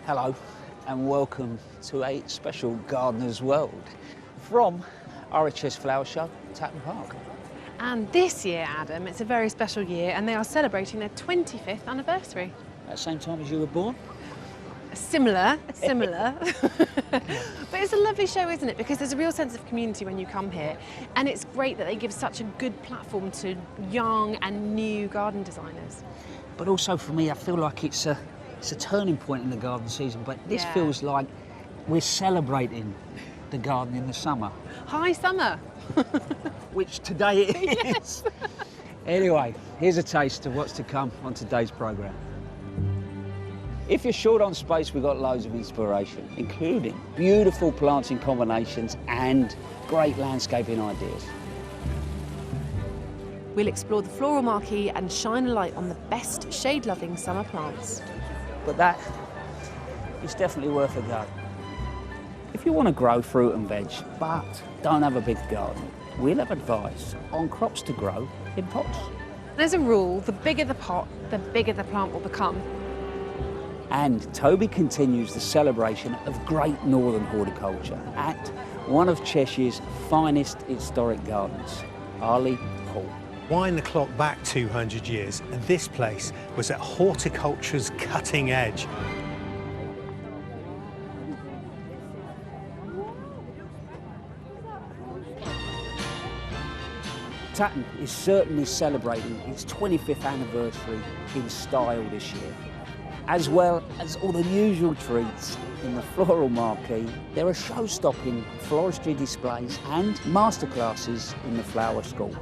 Hello and welcome to a special gardener's world from RHS Flower Show, Tatton Park. And this year, Adam, it's a very special year and they are celebrating their 25th anniversary. At the same time as you were born? Similar. But it's a lovely show, isn't it? Because there's a real sense of community when you come here. And it's great that they give such a good platform to young and new garden designers. But also for me, I feel like it's a turning point in the garden season, but this feels like we're celebrating the garden in the summer. High summer. Which today it is. Anyway, here's a taste of what's to come on today's programme. If you're short on space, we've got loads of inspiration, including beautiful planting combinations and great landscaping ideas. We'll explore the floral marquee and shine a light on the best shade-loving summer plants. But that is definitely worth a go. If you want to grow fruit and veg, but don't have a big garden, we'll have advice on crops to grow in pots. There's a rule, the bigger the pot, the bigger the plant will become. And Toby continues the celebration of great northern horticulture at one of Cheshire's finest historic gardens, Arley Hall. Wind the clock back 200 years, and this place was at horticulture's cutting edge. Tatton is certainly celebrating its 25th anniversary in style this year. As well as all the usual treats in the floral marquee, there are show-stopping floristry displays and masterclasses in the flower school.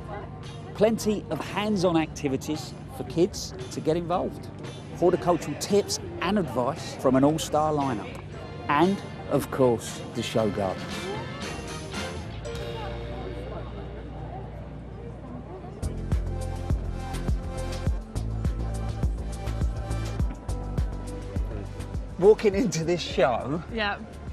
Plenty of hands-on activities for kids to get involved. Horticultural tips and advice from an all-star lineup. And, of course, the show garden. Walking into this show,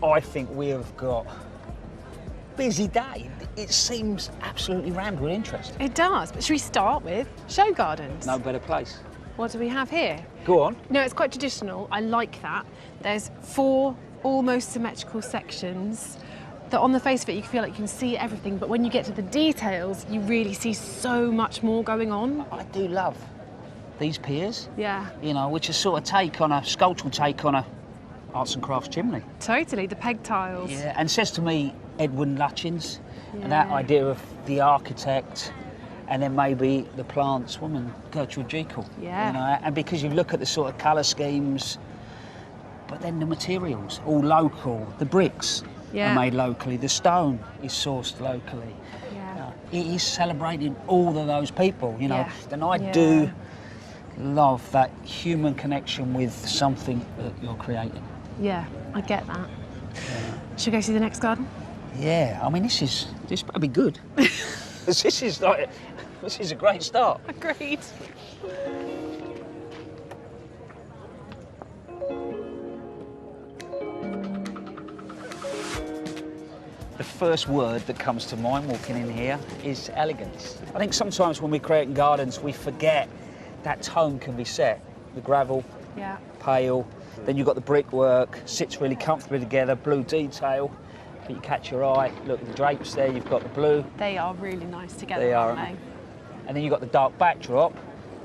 I think we have got a busy day. It seems absolutely rammed with interest. It does, but should we start with show gardens? No better place. What do we have here? Go on. No, it's quite traditional. I like that. There's 4 almost symmetrical sections that on the face of it you feel like you can see everything, but when you get to the details, you really see so much more going on. I do love these piers. Yeah. You know, which is sort of sculptural take on a arts and crafts chimney. Totally, the peg tiles. Yeah, and says to me Edwin Lutyens, and that idea of the architect and then maybe the plants woman, Gertrude Jekyll. Yeah. You know, and because you look at the sort of colour schemes, but then the materials, all local, the bricks are made locally, the stone is sourced locally. Yeah. It is celebrating all of those people, you know. And I do love that human connection with something that you're creating. Yeah, I get that. Should we go see the next garden? Yeah, I mean, this better be good. this is a great start. Agreed. The first word that comes to mind walking in here is elegance. I think sometimes when we're creating gardens, we forget that tone can be set. The gravel, pale, then you've got the brickwork, sits really comfortably together, blue detail, but you catch your eye. Look at the drapes there, you've got the blue. They are really nice together, aren't they? And then you've got the dark backdrop,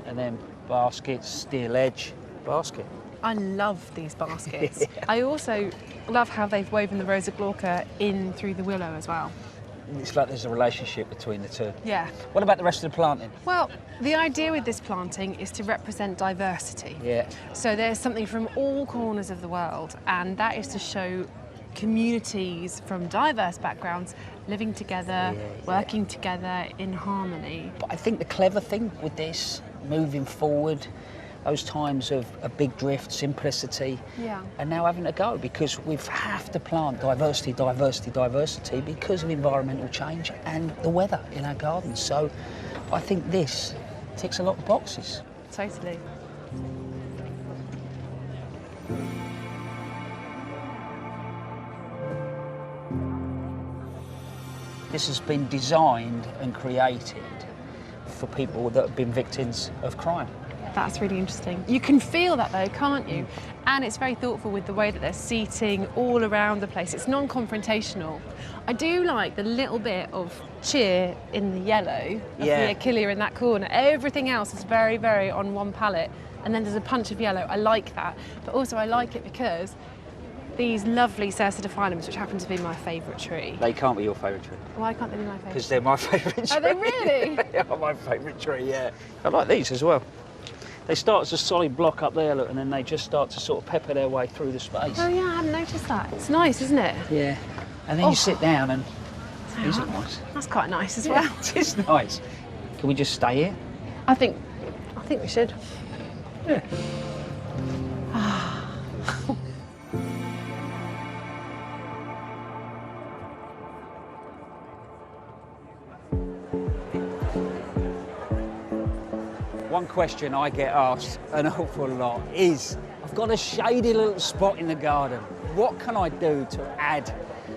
and then baskets, steel edge, basket. I love these baskets. I also love how they've woven the Rosa Glauca in through the willow as well. It's like there's a relationship between the two. Yeah. What about the rest of the planting? Well, the idea with this planting is to represent diversity. Yeah. So there's something from all corners of the world, and that is to show communities from diverse backgrounds living together, working together in harmony. But I think the clever thing with this, moving forward, those times of a big drift, simplicity, and now having to go because we have to plant diversity because of environmental change and the weather in our gardens. So I think this ticks a lot of boxes. Totally. This has been designed and created for people that have been victims of crime. That's really interesting. You can feel that though, can't you? And it's very thoughtful with the way that they're seating all around the place. It's non-confrontational. I do like the little bit of cheer in the yellow of the Achillea in that corner. Everything else is very, very on one palette. And then there's a punch of yellow. I like that. But also I like it because these lovely Cercidophyllums, which happen to be my favourite tree. They can't be your favourite tree. Why can't they be my favourite? Because they're my favourite tree. Are they really? They are my favourite tree, yeah. I like these as well. They start as a solid block up there, look, and then they just start to sort of pepper their way through the space. Oh yeah, I hadn't noticed that. It's nice, isn't it? Yeah. And then you sit down and these are nice. That's quite nice as well. It is nice. Can we just stay here? I think we should. Yeah. One question I get asked an awful lot is, I've got a shady little spot in the garden. What can I do to add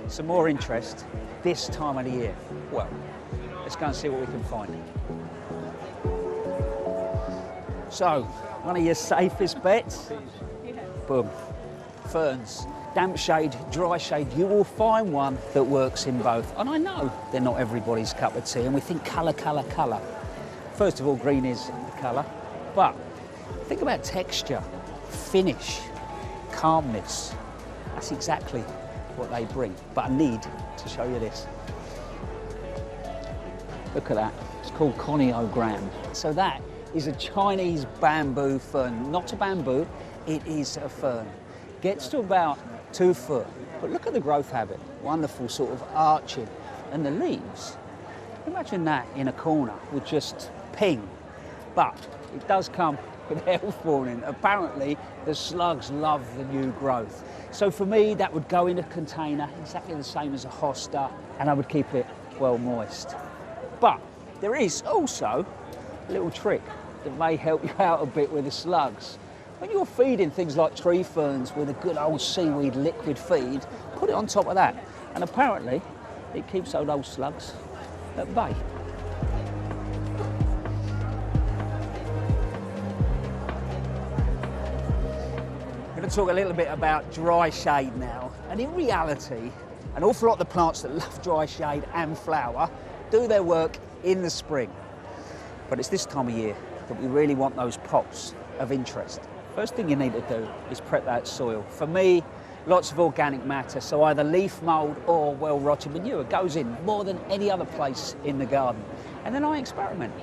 some more interest this time of the year? Well, let's go and see what we can find. So, one of your safest bets? Boom. Ferns. Damp shade, dry shade, you will find one that works in both. And I know they're not everybody's cup of tea, and we think colour, colour, colour. First of all, green is the colour, but think about texture, finish, calmness. That's exactly what they bring. But I need to show you this. Look at that. It's called coniogram. So that is a Chinese bamboo fern. Not a bamboo, it is a fern. Gets to about 2 foot. But look at the growth habit. Wonderful sort of arching. And the leaves, imagine that in a corner with just ping. But it does come with health warning. Apparently, the slugs love the new growth. So for me, that would go in a container, exactly the same as a hosta, and I would keep it well moist. But there is also a little trick that may help you out a bit with the slugs. When you're feeding things like tree ferns with a good old seaweed liquid feed, put it on top of that. And apparently, it keeps those old slugs at bay. I'm going to talk a little bit about dry shade now. And in reality, an awful lot of the plants that love dry shade and flower do their work in the spring. But it's this time of year that we really want those pops of interest. First thing you need to do is prep that soil. For me, lots of organic matter, so either leaf mould or well-rotted manure goes in more than any other place in the garden. And then I experiment.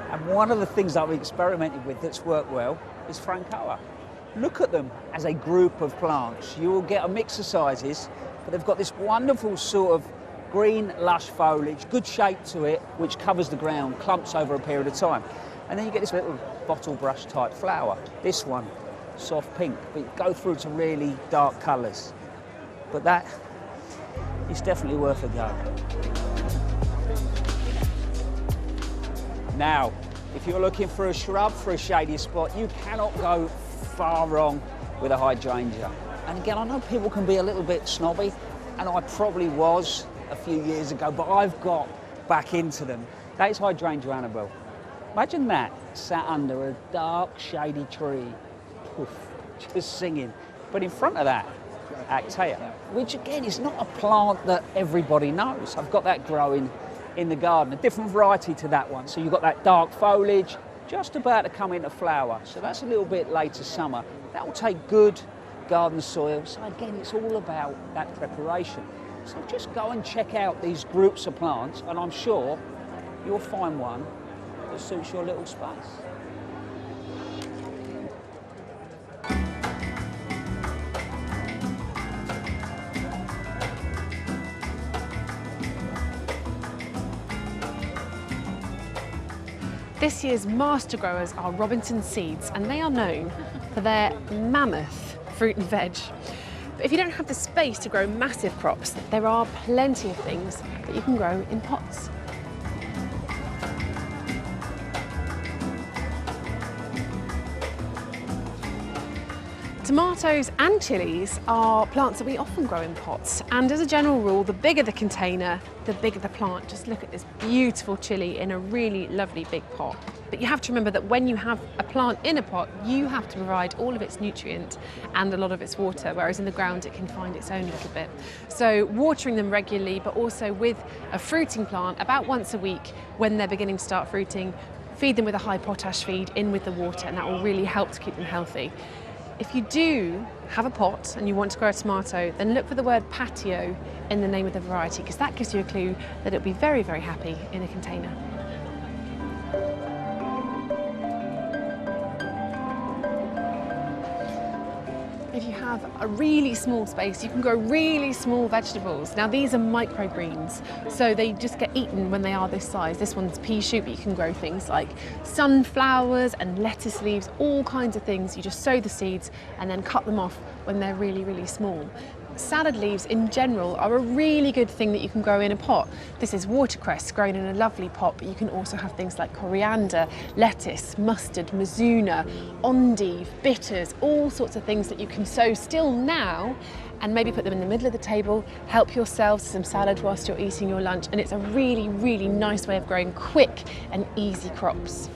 And one of the things I've experimented with that's worked well is Francoa. Look at them as a group of plants. You will get a mix of sizes, but they've got this wonderful sort of green, lush foliage, good shape to it, which covers the ground, clumps over a period of time. And then you get this little bottle brush type flower. This one, soft pink, but you go through to really dark colours. But that is definitely worth a go. Now, if you're looking for a shrub for a shady spot, you cannot go far wrong with a hydrangea. And again, I know people can be a little bit snobby, and I probably was a few years ago, but I've got back into them. That is Hydrangea Annabelle. Imagine that sat under a dark, shady tree, poof, just singing. But in front of that, Actea, which again is not a plant that everybody knows. I've got that growing in the garden, a different variety to that one. So you've got that dark foliage, just about to come into flower. So that's a little bit later summer. That will take good garden soil. So again, it's all about that preparation. So just go and check out these groups of plants, and I'm sure you'll find one that suits your little space. This year's master growers are Robinson Seeds, and they are known for their mammoth fruit and veg. But if you don't have the space to grow massive crops, there are plenty of things that you can grow in pots. Tomatoes and chilies are plants that we often grow in pots, and as a general rule, the bigger the container, the bigger the plant. Just look at this beautiful chili in a really lovely big pot. But you have to remember that when you have a plant in a pot, you have to provide all of its nutrient and a lot of its water, whereas in the ground it can find its own little bit. So watering them regularly, but also with a fruiting plant about once a week when they're beginning to start fruiting, feed them with a high potash feed in with the water, and that will really help to keep them healthy. If you do have a pot and you want to grow a tomato, then look for the word patio in the name of the variety, because that gives you a clue that it'll be very, very happy in a container. If you have a really small space, you can grow really small vegetables. Now these are microgreens, so they just get eaten when they are this size. This one's pea shoot, but you can grow things like sunflowers and lettuce leaves, all kinds of things. You just sow the seeds and then cut them off when they're really, really small. Salad leaves in general are a really good thing that you can grow in a pot. This is watercress grown in a lovely pot, but you can also have things like coriander, lettuce, mustard, mizuna, endive, bitters, all sorts of things that you can sow still now and maybe put them in the middle of the table, help yourselves to some salad whilst you're eating your lunch, and it's a really, really nice way of growing quick and easy crops.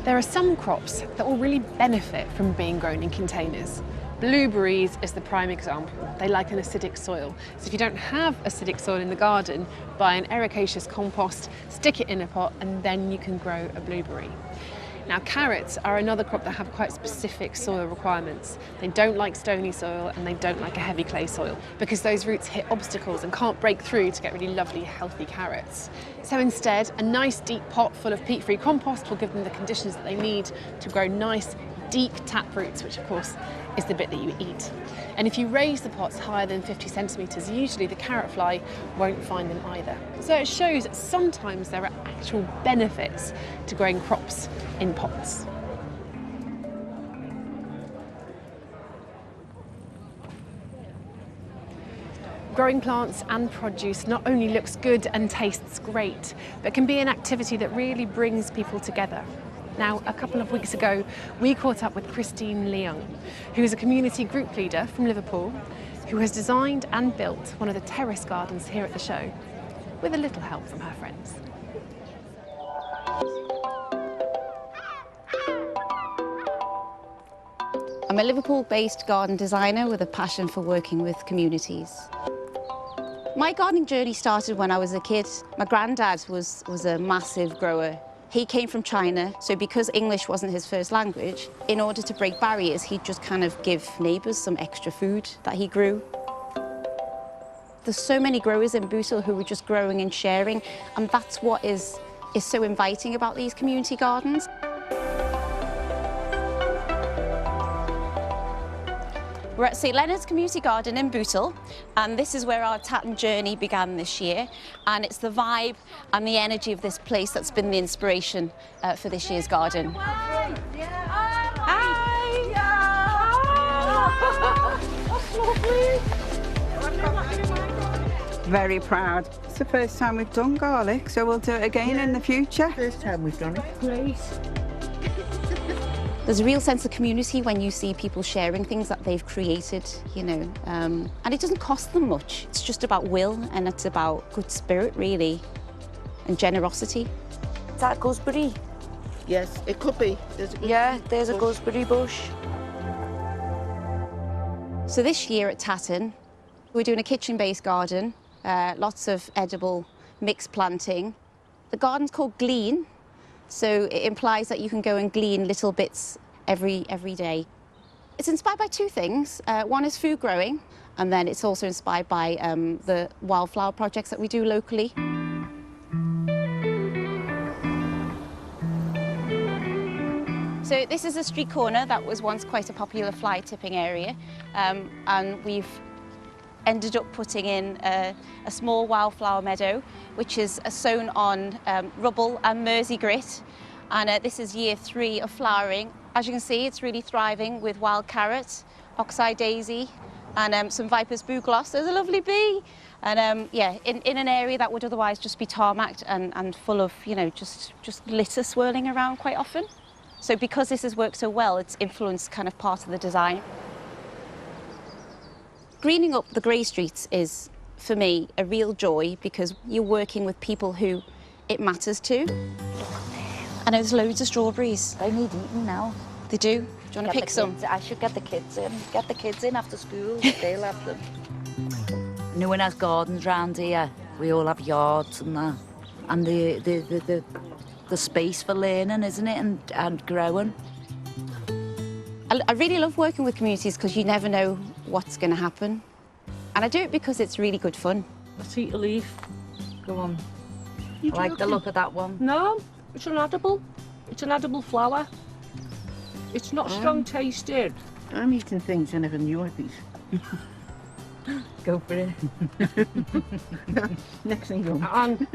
There are some crops that will really benefit from being grown in containers. Blueberries is the prime example. They like an acidic soil. So if you don't have acidic soil in the garden, buy an ericaceous compost, stick it in a pot, and then you can grow a blueberry. Now carrots are another crop that have quite specific soil requirements. They don't like stony soil and they don't like a heavy clay soil because those roots hit obstacles and can't break through to get really lovely healthy carrots. So instead, a nice deep pot full of peat-free compost will give them the conditions that they need to grow nice deep tap roots, which of course is the bit that you eat. And if you raise the pots higher than 50 centimetres, usually the carrot fly won't find them either. So it shows that sometimes there are actual benefits to growing crops in pots. Growing plants and produce not only looks good and tastes great, but can be an activity that really brings people together. Now, a couple of weeks ago, we caught up with Christine Leung, who is a community group leader from Liverpool, who has designed and built one of the terrace gardens here at the show, with a little help from her friends. I'm a Liverpool-based garden designer with a passion for working with communities. My gardening journey started when I was a kid. My granddad was a massive grower. He came from China, so because English wasn't his first language, in order to break barriers, he'd just kind of give neighbours some extra food that he grew. There's so many growers in Bootle who were just growing and sharing, and that's what is so inviting about these community gardens. We're at St Leonard's Community Garden in Bootle, and this is where our Tatton journey began this year, and it's the vibe and the energy of this place that's been the inspiration for this year's garden. Hi! Very proud. It's the first time we've done garlic, so we'll do it again in the future. First time we've done it. Great. There's a real sense of community when you see people sharing things that they've created, you know, and it doesn't cost them much. It's just about will, and it's about good spirit, really, and generosity. Is that gooseberry? Yes, it could be. There's a gooseberry bush. So this year at Tatton, we're doing a kitchen-based garden, lots of edible mixed planting. The garden's called Glean. So it implies that you can go and glean little bits every day. It's inspired by two things. One is food growing, and then it's also inspired by the wildflower projects that we do locally. So this is a street corner that was once quite a popular fly tipping area, and we've ended up putting in a small wildflower meadow, which is sown on rubble and Mersey grit. And this is year 3 of flowering. As you can see, it's really thriving with wild carrot, oxeye daisy, and some Viper's bugloss. There's a lovely bee. And yeah, in an area that would otherwise just be tarmacked and full of, you know, just litter swirling around quite often. So because this has worked so well, it's influenced kind of part of the design. Greening up the grey streets is, for me, a real joy because you're working with people who it matters to. I know there's loads of strawberries. They need eating now. They do. Do you want to pick some? I should get the kids in. Get the kids in after school. They'll have them. No one has gardens round here. We all have yards and that. And the space for learning, isn't it? And growing. I really love working with communities because you never know what's going to happen. And I do it because it's really good fun. Let's eat a leaf. Go on. I like the look of that one. No, it's an edible. It's an edible flower. It's not strong tasted. I'm eating things I never knew I'd eat. Go for it. Next thing go. And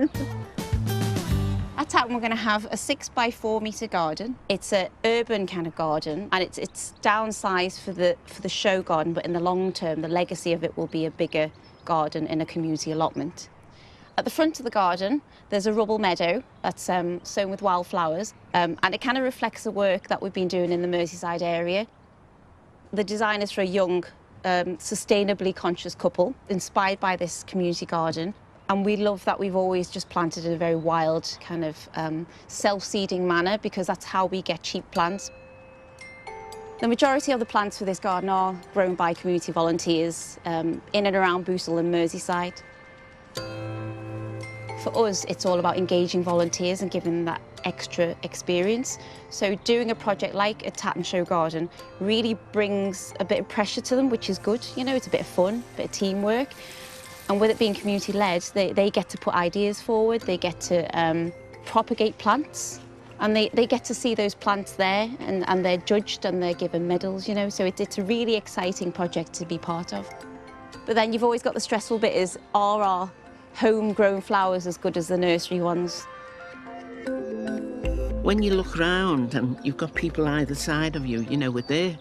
At Tatton, we're going to have a 6x4 metre garden. It's an urban kind of garden, and it's downsized for the show garden, but in the long term, the legacy of it will be a bigger garden in a community allotment. At the front of the garden, there's a rubble meadow that's sown with wildflowers, and it kind of reflects the work that we've been doing in the Merseyside area. The design is for a young, sustainably conscious couple, inspired by this community garden. And we love that we've always just planted in a very wild, kind of self-seeding manner, because that's how we get cheap plants. The majority of the plants for this garden are grown by community volunteers in and around Bootle and Merseyside. For us, it's all about engaging volunteers and giving them that extra experience. So doing a project like a Tatton Show Garden really brings a bit of pressure to them, which is good. You know, it's a bit of fun, a bit of teamwork. And with it being community-led, they get to put ideas forward, they get to propagate plants, and they get to see those plants there, and they're judged and they're given medals, you know, so it's a really exciting project to be part of. But then you've always got the stressful bit is, are our homegrown flowers as good as the nursery ones? When you look round and you've got people either side of you, you know, with their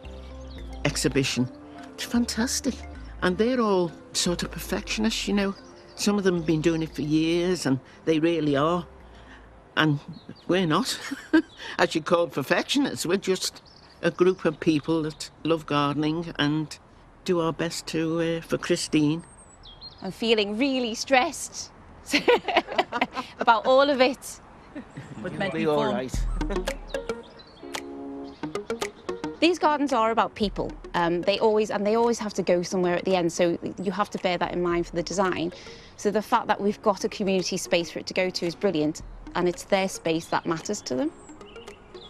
exhibition, it's fantastic. And they're all sort of perfectionists, you know. Some of them have been doing it for years, and they really are. And we're not, as you call perfectionists. We're just a group of people that love gardening and do our best to for Christine. I'm feeling really stressed about all of it. But you'll be all right. These gardens are about people. They always have to go somewhere at the end, so you have to bear that in mind for the design. So the fact that we've got a community space for it to go to is brilliant, and it's their space that matters to them.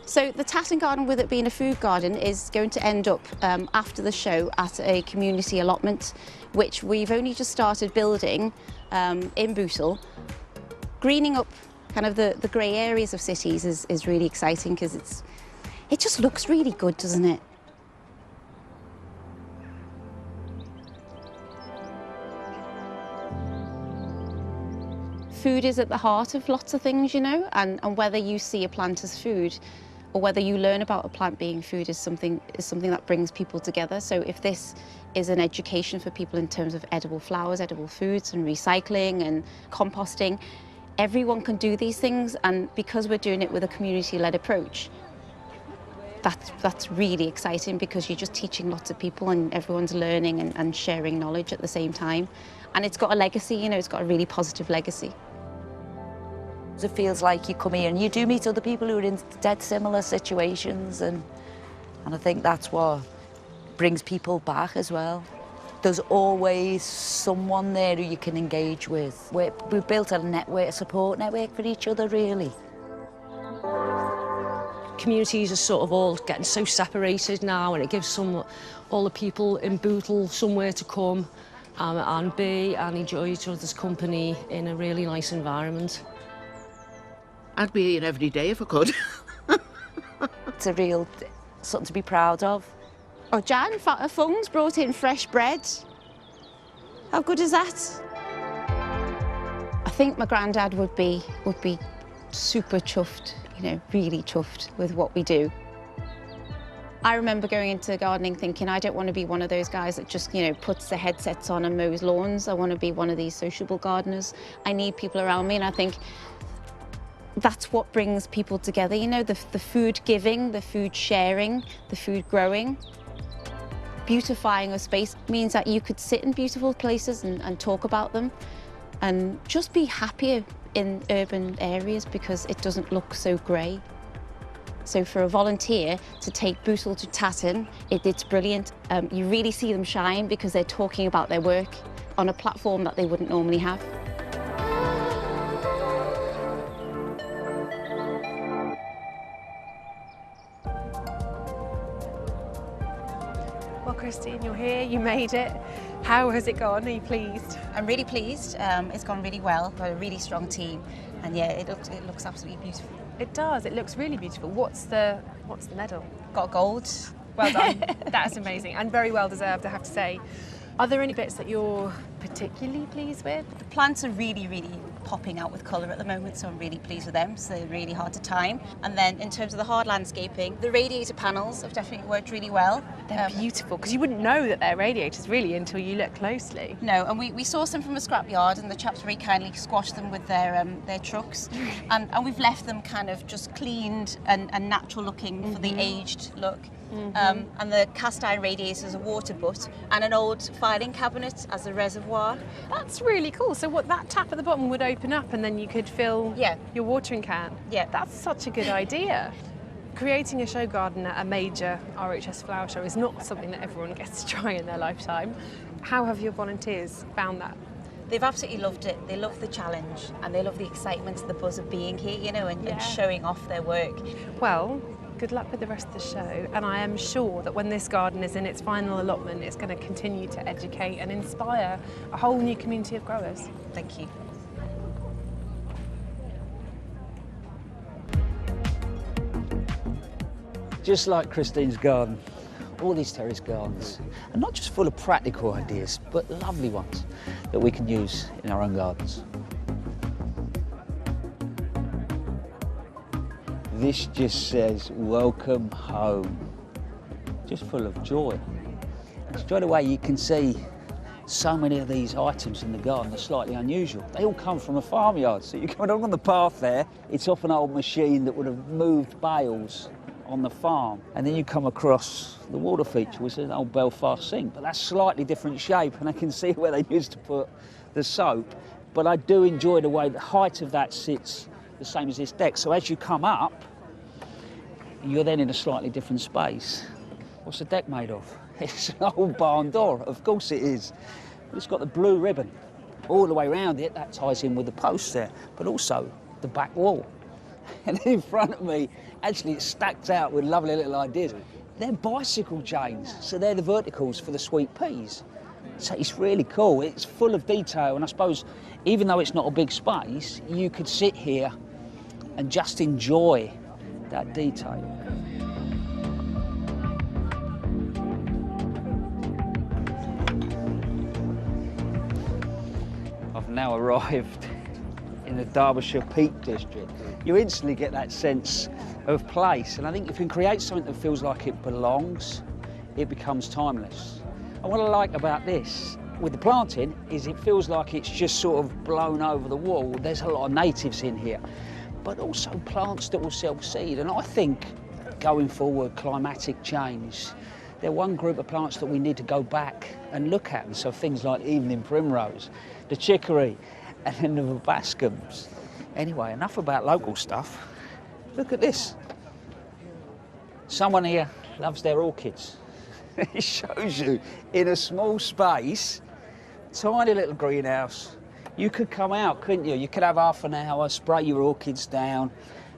So the Tatton garden, with it being a food garden, is going to end up after the show at a community allotment, which we've only just started building in Bootle. Greening up kind of the grey areas of cities is really exciting because it just looks really good, doesn't it? Food is at the heart of lots of things, you know, and whether you see a plant as food or whether you learn about a plant being food is something that brings people together. So if this is an education for people in terms of edible flowers, edible foods and recycling and composting, everyone can do these things, and because we're doing it with a community-led approach, that's really exciting because you're just teaching lots of people and everyone's learning and sharing knowledge at the same time. And it's got a legacy, you know, it's got a really positive legacy. It feels like you come here and you do meet other people who are in dead similar situations, and I think that's what brings people back as well. There's always someone there who you can engage with. We've built a network, a support network for each other, really. Communities are sort of all getting so separated now, and it gives all the people in Bootle somewhere to come and be and enjoy each other's company in a really nice environment. I'd be here every day if I could. It's a real something to be proud of. Oh, Jan Fung's brought in fresh bread. How good is that? I think my granddad would be super chuffed, you know, really chuffed with what we do. I remember going into gardening thinking I don't want to be one of those guys that just, you know, puts the headsets on and mows lawns. I want to be one of these sociable gardeners. I need people around me, and I think that's what brings people together, you know, the food giving, the food sharing, the food growing. Beautifying a space means that you could sit in beautiful places and talk about them and just be happier in urban areas because it doesn't look so grey. So for a volunteer to take Bootle to Tatton, it's brilliant. You really see them shine because they're talking about their work on a platform that they wouldn't normally have. Well, Christine, you're here, you made it. How has it gone? Are you pleased? I'm really pleased. It's gone really well. Got a really strong team, and yeah, it looks absolutely beautiful. It does. It looks really beautiful. What's the medal? Got gold. Well done. That's amazing and very well deserved, I have to say. Are there any bits that you're particularly pleased with? The plants are really, really popping out with colour at the moment, so I'm really pleased with them. So they're really hard to time. And then in terms of the hard landscaping, the radiator panels have definitely worked really well. They're beautiful, because you wouldn't know that they're radiators really until you look closely. No, and we sourced them from a scrapyard, and the chaps very kindly squashed them with their trucks. and we've left them kind of just cleaned and natural looking for the aged look. And the cast iron radiators, a water butt, and an old filing cabinet as a reservoir. That's really cool. So what, that tap at the bottom would open up and then you could fill your watering can? Yeah. That's such a good idea. Creating a show garden at a major RHS flower show is not something that everyone gets to try in their lifetime. How have your volunteers found that? They've absolutely loved it. They love the challenge and they love the excitement, the buzz of being here, you know, and showing off their work. Well, good luck with the rest of the show, and I am sure that when this garden is in its final allotment, it's going to continue to educate and inspire a whole new community of growers. Thank you. Just like Christine's garden, all these terrace gardens are not just full of practical ideas, but lovely ones that we can use in our own gardens. This just says, welcome home. Just full of joy. Straight away you can see so many of these items in the garden are slightly unusual. They all come from a farmyard. So you come along on the path there, it's off an old machine that would have moved bales on the farm. And then you come across the water feature, which is an old Belfast sink, but that's slightly different shape, and I can see where they used to put the soap. But I do enjoy the way the height of that sits the same as this deck. So as you come up, you're then in a slightly different space. What's the deck made of? It's an old barn door, of course it is. It's got the blue ribbon all the way around it. That ties in with the posts there, but also the back wall. And in front of me, actually it stacks out with lovely little ideas. They're bicycle chains, so they're the verticals for the sweet peas. So it's really cool. It's full of detail, and I suppose even though it's not a big space, you could sit here and just enjoy that detail. I've now arrived in the Derbyshire Peak District. You instantly get that sense of place, and I think if you can create something that feels like it belongs, it becomes timeless. And what I like about this with the planting is it feels like it's just sort of blown over the wall. There's a lot of natives in here, but also plants that will self-seed. And I think going forward, climatic change, they're one group of plants that we need to go back and look at. And so things like evening primrose, the chicory, and then the verbascums. Anyway, enough about local stuff. Look at this. Someone here loves their orchids. It shows you in a small space, tiny little greenhouse. You could come out, couldn't you? You could have half an hour, spray your orchids down.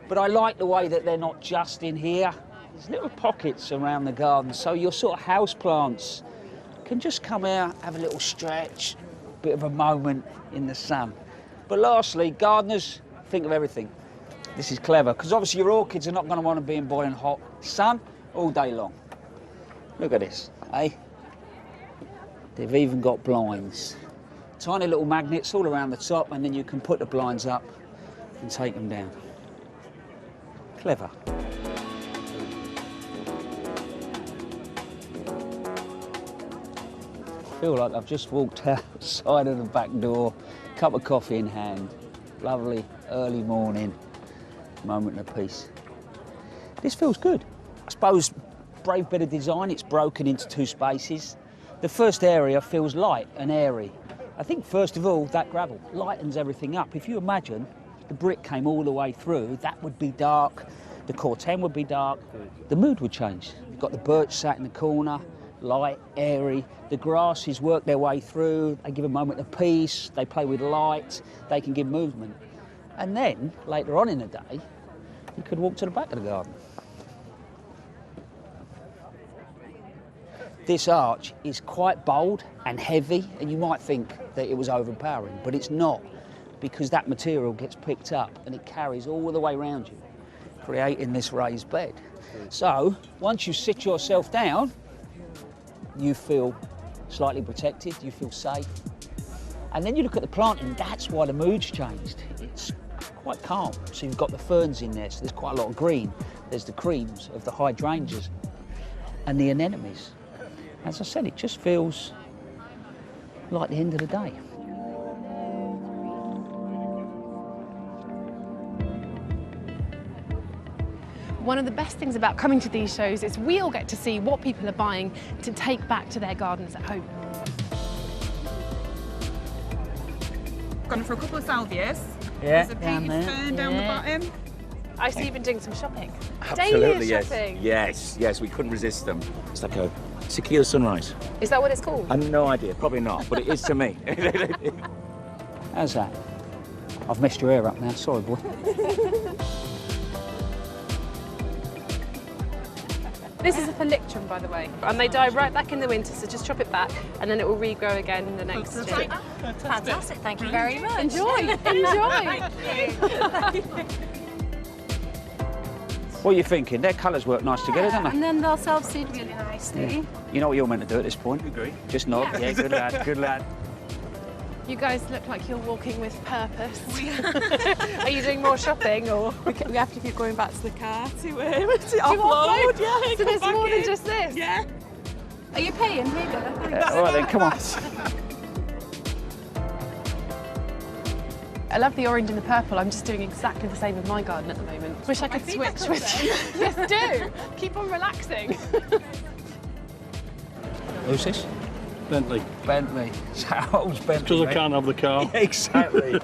But I like the way that they're not just in here. There's little pockets around the garden, so your sort of house plants can just come out, have a little stretch, bit of a moment in the sun. But lastly, gardeners, think of everything. This is clever, because obviously your orchids are not going to want to be in boiling hot sun all day long. Look at this, eh? They've even got blinds. Tiny little magnets all around the top, and then you can put the blinds up and take them down. Clever. feel like I've just walked outside of the back door, cup of coffee in hand, lovely early morning, moment of peace. This feels good. I suppose brave bit of design, it's broken into two spaces. The first area feels light and airy. I think first of all that gravel lightens everything up. If you imagine the brick came all the way through, that would be dark, the corten would be dark, the mood would change. You've got the birch sat in the corner, light, airy, the grasses work their way through, they give a moment of peace, they play with light, they can give movement. And then, later on in the day, you could walk to the back of the garden. This arch is quite bold and heavy, and you might think that it was overpowering, but it's not, because that material gets picked up and it carries all the way around you, creating this raised bed. So, once you sit yourself down, you feel slightly protected, you feel safe. And then you look at the planting, that's why the mood's changed. It's quite calm. So you've got the ferns in there, so there's quite a lot of green. There's the creams of the hydrangeas and the anemones. As I said, it just feels like the end of the day. One of the best things about coming to these shows is we all get to see what people are buying to take back to their gardens at home. Gone for a couple of salvias. Yeah, There's a painted fern down the bottom. I see you've been doing some shopping. Absolutely, Dahlia shopping. Yes, we couldn't resist them. It's like a tequila sunrise. Is that what it's called? I have no idea, probably not, but it is to me. How's that? I've messed your hair up now, sorry boy. This is a phalictrum, by the way, and they die right back in the winter, so just chop it back and then it will regrow again in the next year. Fantastic, thank you very much. Enjoy, enjoy. What are you thinking? Their colours work nice together, don't they? And then they'll self-seed really nicely. Yeah. You know what you're meant to do at this point? Agree. Just nod. Yeah, good lad, good lad. You guys look like you're walking with purpose. Are you doing more shopping, or We have to keep going back to the car to offload? Yeah, so there's more than just this? Yeah. Are you paying? Here you go. All right then, come on. I love the orange and the purple. I'm just doing exactly the same with my garden at the moment. Wish I could switch with you. Yes, do. Keep on relaxing. Who's this? Bentley. Bentley. How old's Bentley? Because I can't have the car. Yeah, exactly.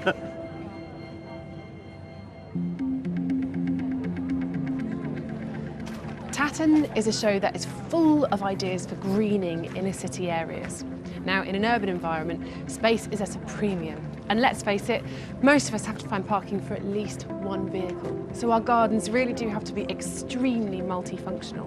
Tatton is a show that is full of ideas for greening inner city areas. Now, in an urban environment, space is at a premium. And let's face it, most of us have to find parking for at least one vehicle. So our gardens really do have to be extremely multifunctional.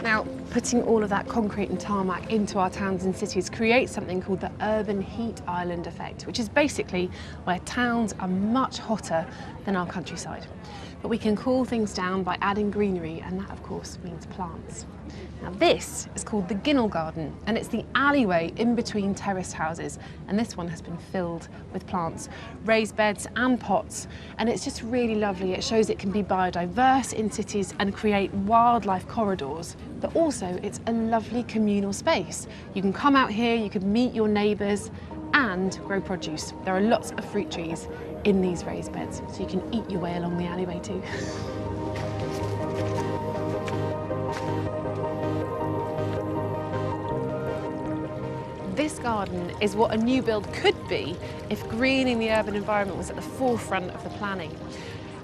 Now, putting all of that concrete and tarmac into our towns and cities creates something called the urban heat island effect, which is basically where towns are much hotter than our countryside. But we can cool things down by adding greenery, and that, of course, means plants. Now, this is called the Ginnell Garden, and it's the alleyway in between terraced houses, and this one has been filled with plants, raised beds and pots, and it's just really lovely. It shows it can be biodiverse in cities and create wildlife corridors, but also it's a lovely communal space. You can come out here, you can meet your neighbours and grow produce. There are lots of fruit trees in these raised beds, so you can eat your way along the alleyway too. This garden is what a new build could be if greening the urban environment was at the forefront of the planning.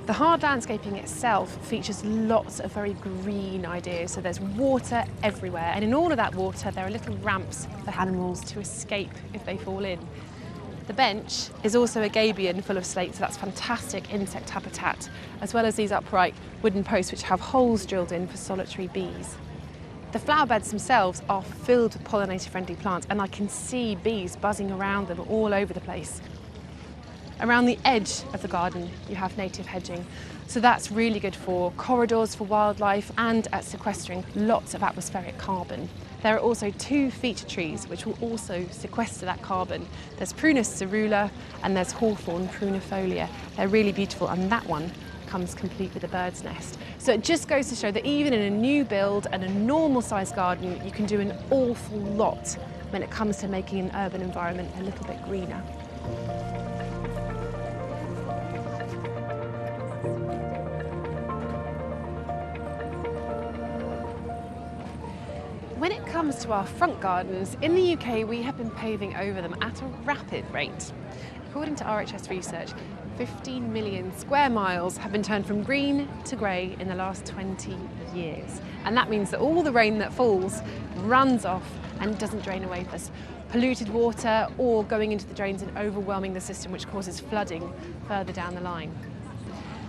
The hard landscaping itself features lots of very green ideas, so there's water everywhere, and in all of that water there are little ramps for animals to escape if they fall in. The bench is also a gabion full of slate, so that's fantastic insect habitat, as well as these upright wooden posts which have holes drilled in for solitary bees. The flower beds themselves are filled with pollinator-friendly plants, and I can see bees buzzing around them all over the place. Around the edge of the garden, you have native hedging, so that's really good for corridors for wildlife and at sequestering lots of atmospheric carbon. There are also 2 feature trees which will also sequester that carbon. There's Prunus cerula and there's Hawthorn prunifolia. They're really beautiful, and that one comes complete with a bird's nest. So it just goes to show that even in a new build and a normal sized garden, you can do an awful lot when it comes to making an urban environment a little bit greener. When it comes to our front gardens, in the UK we have been paving over them at a rapid rate. According to RHS research, 15 million square miles have been turned from green to grey in the last 20 years. And that means that all the rain that falls runs off and doesn't drain away with us polluted water or going into the drains and overwhelming the system, which causes flooding further down the line.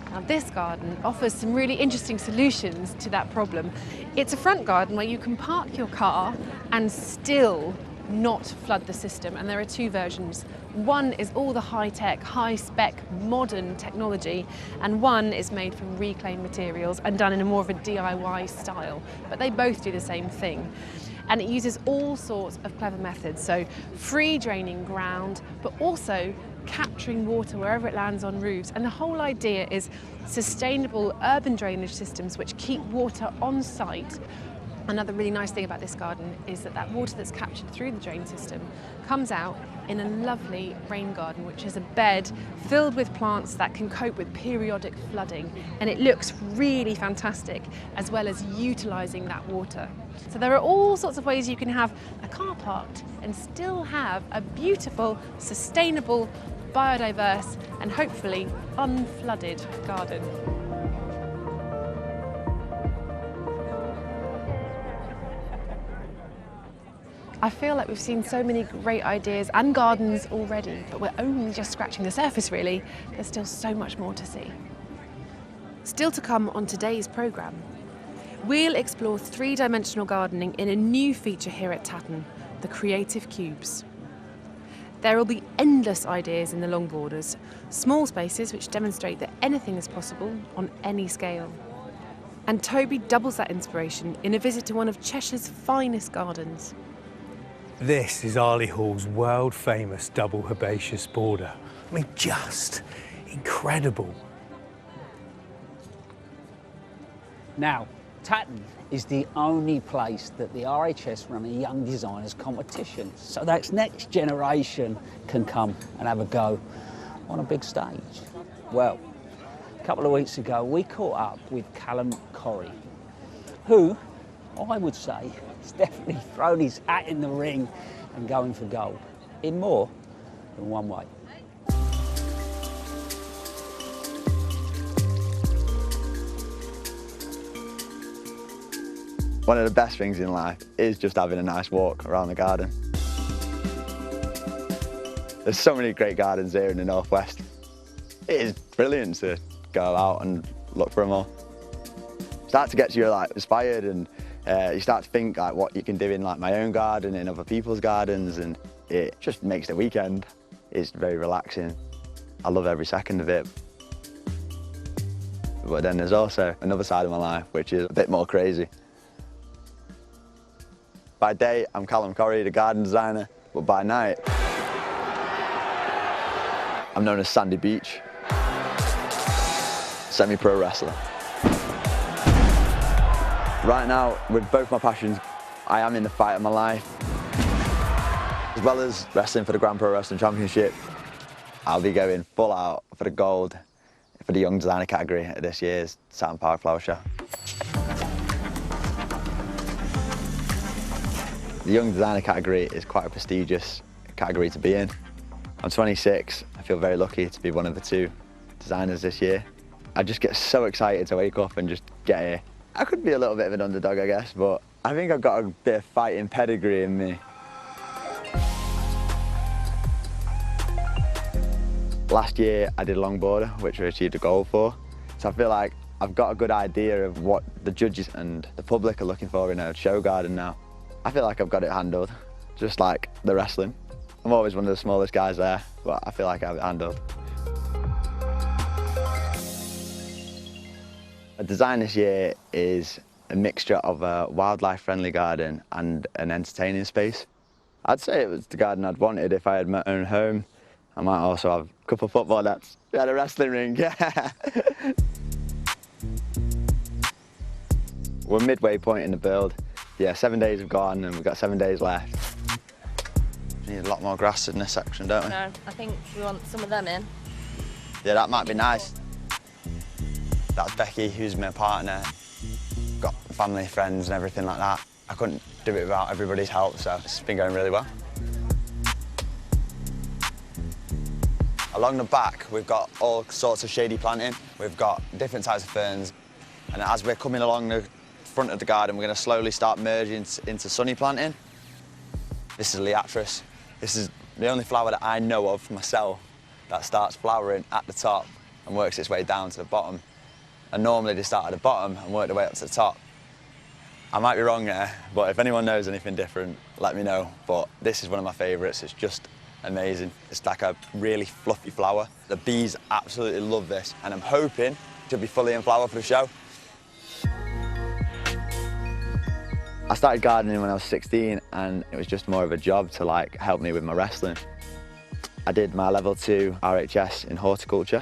Now this garden offers some really interesting solutions to that problem. It's a front garden where you can park your car and still not flood the system, and there are two versions. One is all the high-tech, high-spec, modern technology, and one is made from reclaimed materials and done in a more of a DIY style, but they both do the same thing. And it uses all sorts of clever methods, so free draining ground, but also capturing water wherever it lands on roofs. And the whole idea is sustainable urban drainage systems which keep water on site. Another really nice thing about this garden is that that water that's captured through the drain system comes out in a lovely rain garden, which is a bed filled with plants that can cope with periodic flooding, and it looks really fantastic, as well as utilising that water. So there are all sorts of ways you can have a car parked and still have a beautiful, sustainable, biodiverse and hopefully unflooded garden. I feel like we've seen so many great ideas and gardens already, but we're only just scratching the surface really. There's still so much more to see. Still to come on today's programme, we'll explore three-dimensional gardening in a new feature here at Tatton, the Creative Cubes. There will be endless ideas in the long borders, small spaces which demonstrate that anything is possible on any scale. And Toby doubles that inspiration in a visit to one of Cheshire's finest gardens. This is Arley Hall's world-famous double herbaceous border. I mean, just incredible. Now, Tatton is the only place that the RHS run a young designers competition, so that next generation can come and have a go on a big stage. Well, a couple of weeks ago we caught up with Callum Corrie, who I would say has definitely thrown his hat in the ring and going for gold in more than one way. One of the best things in life is just having a nice walk around the garden. There's so many great gardens here in the northwest. It is brilliant to go out and look for them all. Start to get you like inspired, and you start to think like what you can do in like my own garden, in other people's gardens, and it just makes the weekend. It's very relaxing. I love every second of it. But then there's also another side of my life which is a bit more crazy. By day, I'm Callum Corrie, the garden designer, but by night, I'm known as Sandy Beach, semi-pro wrestler. Right now, with both my passions, I am in the fight of my life. As well as wrestling for the Grand Pro Wrestling Championship, I'll be going full out for the gold for the young designer category at this year's Tatton Park Flower Show. The young designer category is quite a prestigious category to be in. I'm 26, I feel very lucky to be one of the 2 designers this year. I just get so excited to wake up and just get here. I could be a little bit of an underdog, I guess, but I think I've got a bit of fighting pedigree in me. Last year I did a long border, which I achieved a gold for. So I feel like I've got a good idea of what the judges and the public are looking for in a show garden now. I feel like I've got it handled, just like the wrestling. I'm always one of the smallest guys there, but I feel like I have it handled. A design this year is a mixture of a wildlife-friendly garden and an entertaining space. I'd say it was the garden I'd wanted if I had my own home. I might also have a couple of football nets. We had a wrestling ring, yeah. We're midway point in the build. Yeah, 7 days have gone and we've got 7 days left. We need a lot more grass in this section, don't we? No, I think we want some of them in. Yeah, that might be nice. That's Becky, who's my partner. Got family, friends and everything like that. I couldn't do it without everybody's help, so it's been going really well. Along the back, we've got all sorts of shady planting. We've got different types of ferns. And as we're coming along the front of the garden, we're going to slowly start merging into sunny planting. This is Liatris. This is the only flower that I know of myself that starts flowering at the top and works its way down to the bottom. And normally they start at the bottom and work their way up to the top. I might be wrong there, but if anyone knows anything different, let me know. But this is one of my favourites. It's just amazing. It's like a really fluffy flower. The bees absolutely love this, and I'm hoping to be fully in flower for the show. I started gardening when I was 16, and it was just more of a job to like help me with my wrestling. I did my level 2 RHS in horticulture,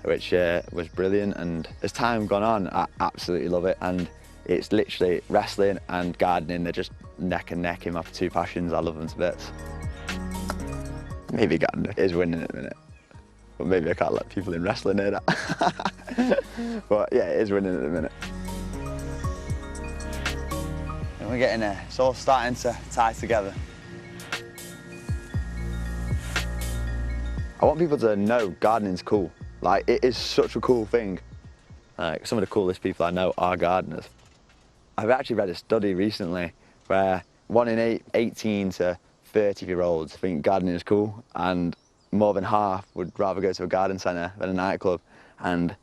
which was brilliant, and as time gone on, I absolutely love it. And it's literally wrestling and gardening. They're just neck and neck in my two passions. I love them to bits. Maybe gardening is winning at the minute, but maybe I can't let people in wrestling hear that. But yeah, it is winning at the minute. And we're getting there. It's all starting to tie together. I want people to know gardening's cool. Like, it is such a cool thing. Like, some of the coolest people I know are gardeners. I've actually read a study recently where 1 in 8 18 to 30-year-olds think gardening is cool, and more than half would rather go to a garden centre than a nightclub. And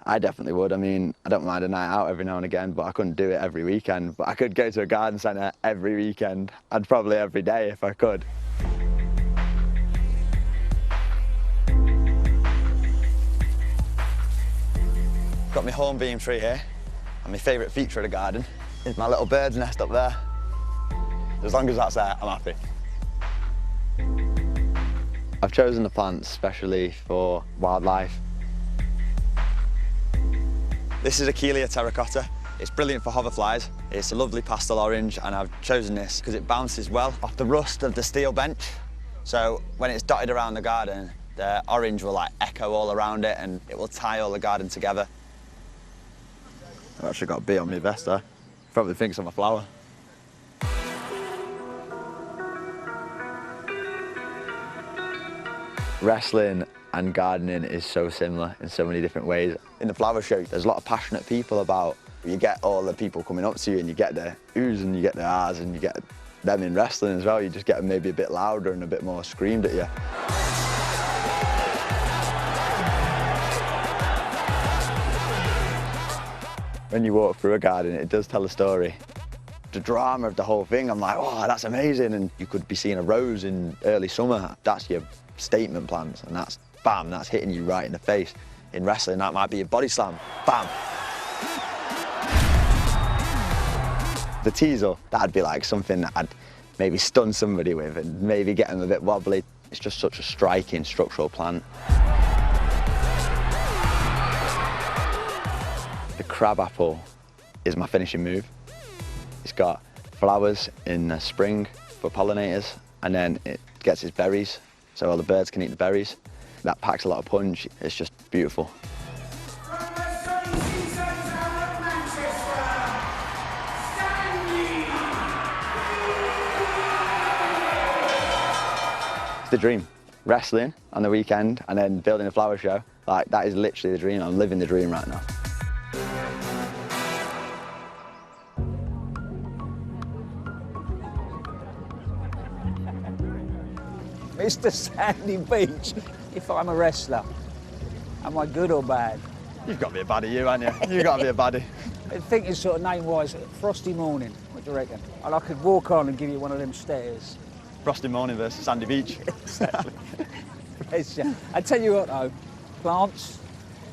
I definitely would. I mean, I don't mind a night out every now and again, but I couldn't do it every weekend. But I could go to a garden centre every weekend, and probably every day if I could. Got my hornbeam tree here, and my favourite feature of the garden is my little bird's nest up there. As long as that's there, I'm happy. I've chosen the plants specially for wildlife. This is Achillea terracotta. It's brilliant for hoverflies. It's a lovely pastel orange, and I've chosen this because it bounces well off the rust of the steel bench. So when it's dotted around the garden, the orange will like echo all around it, and it will tie all the garden together. I've actually got a bee on my vest there. Probably thinks I'm a flower. Wrestling and gardening is so similar in so many different ways. In the flower show, there's a lot of passionate people about. You get all the people coming up to you, and you get the oohs and you get the ahs, and you get them in wrestling as well. You just get them maybe a bit louder and a bit more screamed at you. When you walk through a garden, it does tell a story. The drama of the whole thing, I'm like, oh, that's amazing. And you could be seeing a rose in early summer. That's your statement plants, and that's, bam, that's hitting you right in the face. In wrestling, that might be a body slam, bam. The teasel, that'd be like something that I'd maybe stun somebody with and maybe get them a bit wobbly. It's just such a striking structural plant. The crabapple is my finishing move. It's got flowers in the spring for pollinators, and then it gets its berries, so all the birds can eat the berries. That packs a lot of punch. It's just beautiful. It's the dream. Wrestling on the weekend and then building a flower show. Like, that is literally the dream. I'm living the dream right now. Mr. Sandy Beach, if I'm a wrestler, am I good or bad? You've got to be a baddie, you, haven't you? You've got to be a baddie. I think it's sort of name-wise, Frosty Morning, what do you reckon? And I could walk on and give you one of them stares. Frosty Morning versus Sandy Beach. Exactly. I tell you what though, plants,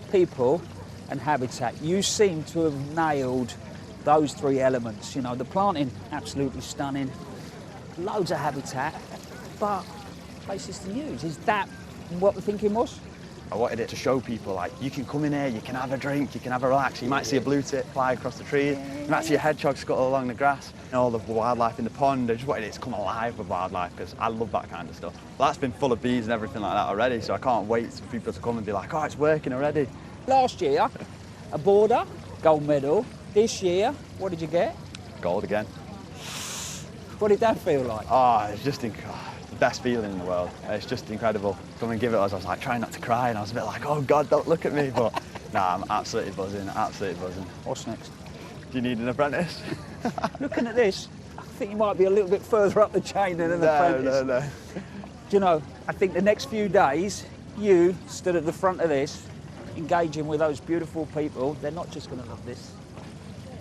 people and habitat, you seem to have nailed those three elements. You know, the planting, absolutely stunning, loads of habitat, but places to use. Is that what the thinking was? I wanted it to show people, like, you can come in here, you can have a drink, you can have a relax. You might see a blue tit fly across the trees, you might see a hedgehog scuttle along the grass, and all the wildlife in the pond. I just wanted it to come alive with wildlife, because I love that kind of stuff. That's been full of bees and everything like that already, so I can't wait for people to come and be like, oh, it's working already. Last year, a border, gold medal. This year, what did you get? Gold again. What did that feel like? Oh, it's just the best feeling in the world. It's just incredible. Come and give it us. I was like trying not to cry, and I was a bit like, oh God, don't look at me. But nah, I'm absolutely buzzing, absolutely buzzing. What's next? Do you need an apprentice? Looking at this, I think you might be a little bit further up the chain than an apprentice. No. Do you know, I think the next few days, you stood at the front of this, engaging with those beautiful people. They're not just going to love this.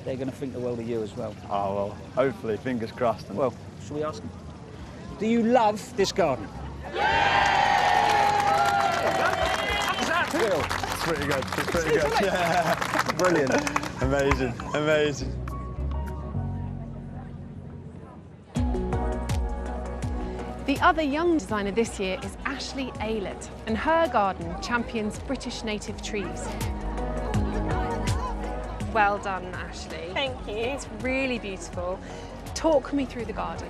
They're going to think the world of you as well. Oh, well, hopefully, fingers crossed. Well, shall we ask them? Do you love this garden? Yeah! How does that feel? It's pretty good, it's pretty good. Yeah. Brilliant. Amazing, amazing. The other young designer this year is Ashley Aylett, and her garden champions British native trees. Well done, Ashley. Thank you. It's really beautiful. Talk me through the garden.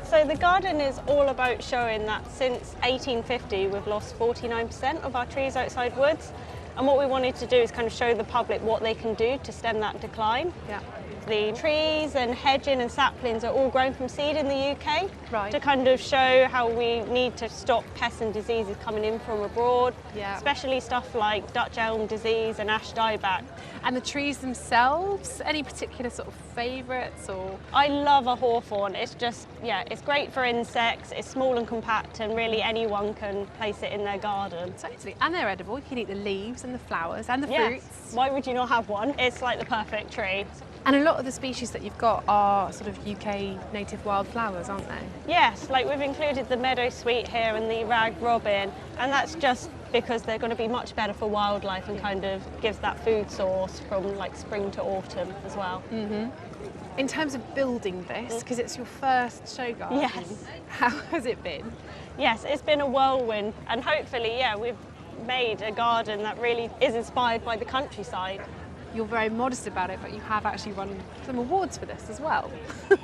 So the garden is all about showing that since 1850 we've lost 49% of our trees outside woods, and what we wanted to do is kind of show the public what they can do to stem that decline. Yeah. The trees and hedging and saplings are all grown from seed in the UK, right, to kind of show how we need to stop pests and diseases coming in from abroad, especially stuff like Dutch elm disease and ash dieback. And the trees themselves, any particular sort of favourites or? I love a hawthorn. It's just, yeah, it's great for insects, it's small and compact, and really anyone can place it in their garden. Totally, and they're edible. You can eat the leaves and the flowers and the fruits. fruits. Why would you not have one? It's like the perfect tree. And a lot of the species that you've got are sort of UK native wildflowers, aren't they? Yes, like we've included the meadow sweet here and the rag robin, and that's just because they're going to be much better for wildlife and kind of gives that food source from like spring to autumn as well. Mm-hmm. In terms of building this, because it's your first show garden, yes, how has it been? Yes, it's been a whirlwind, and hopefully, yeah, we've made a garden that really is inspired by the countryside. You're very modest about it, but you have actually won some awards for this as well.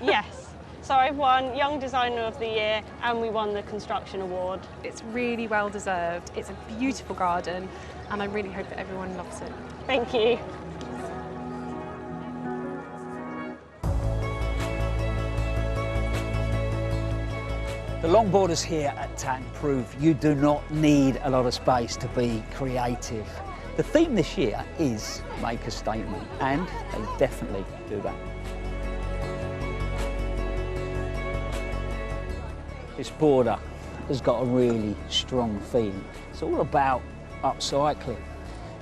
Yes. So I've won Young Designer of the Year and we won the Construction Award. It's really well deserved. It's a beautiful garden and I really hope that everyone loves it. Thank you. The long borders here at Tatton prove you do not need a lot of space to be creative. The theme this year is Make a Statement, and they definitely do that. This border has got a really strong theme. It's all about upcycling.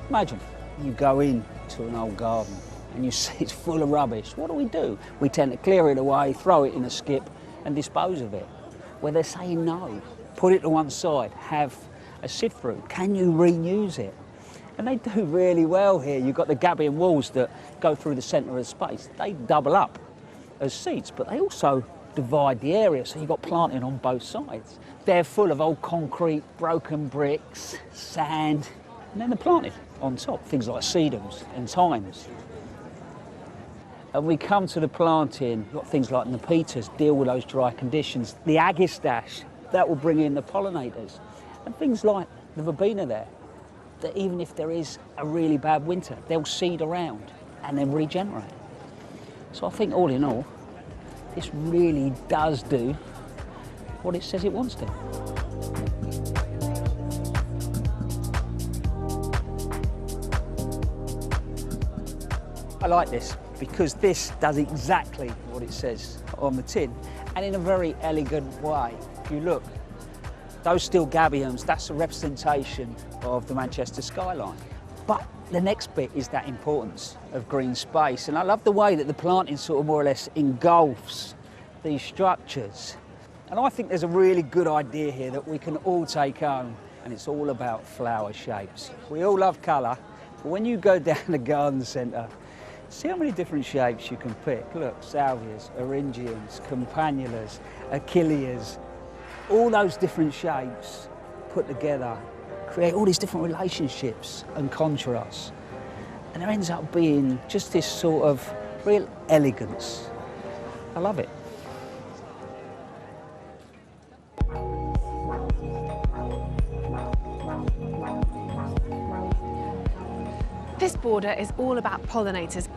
Imagine you go into an old garden and you see it's full of rubbish. What do? We tend to clear it away, throw it in a skip and dispose of it. Where they're saying no, put it to one side, have a sift through. Can you reuse it? And they do really well here. You've got the gabion walls that go through the centre of the space. They double up as seats, but they also divide the area, so you've got planting on both sides. They're full of old concrete, broken bricks, sand, and then they're planted on top, things like sedums and thymes. And we come to the planting, you've got things like Nepetas, deal with those dry conditions. The Agastache, that will bring in the pollinators. And things like the verbena there, that even if there is a really bad winter, they'll seed around and then regenerate. So I think all in all, this really does do what it says it wants to. I like this because this does exactly what it says on the tin, and in a very elegant way. If you look, those steel gabions, that's a representation of the Manchester skyline. But the next bit is that importance of green space, and I love the way that the planting sort of more or less engulfs these structures. And I think there's a really good idea here that we can all take home, and it's all about flower shapes. We all love colour, but when you go down the garden centre, see how many different shapes you can pick. Look, salvias, eryngiums, campanulas, achilleas, all those different shapes put together create all these different relationships and contrasts. And there ends up being just this sort of real elegance. I love it. This border is all about pollinators.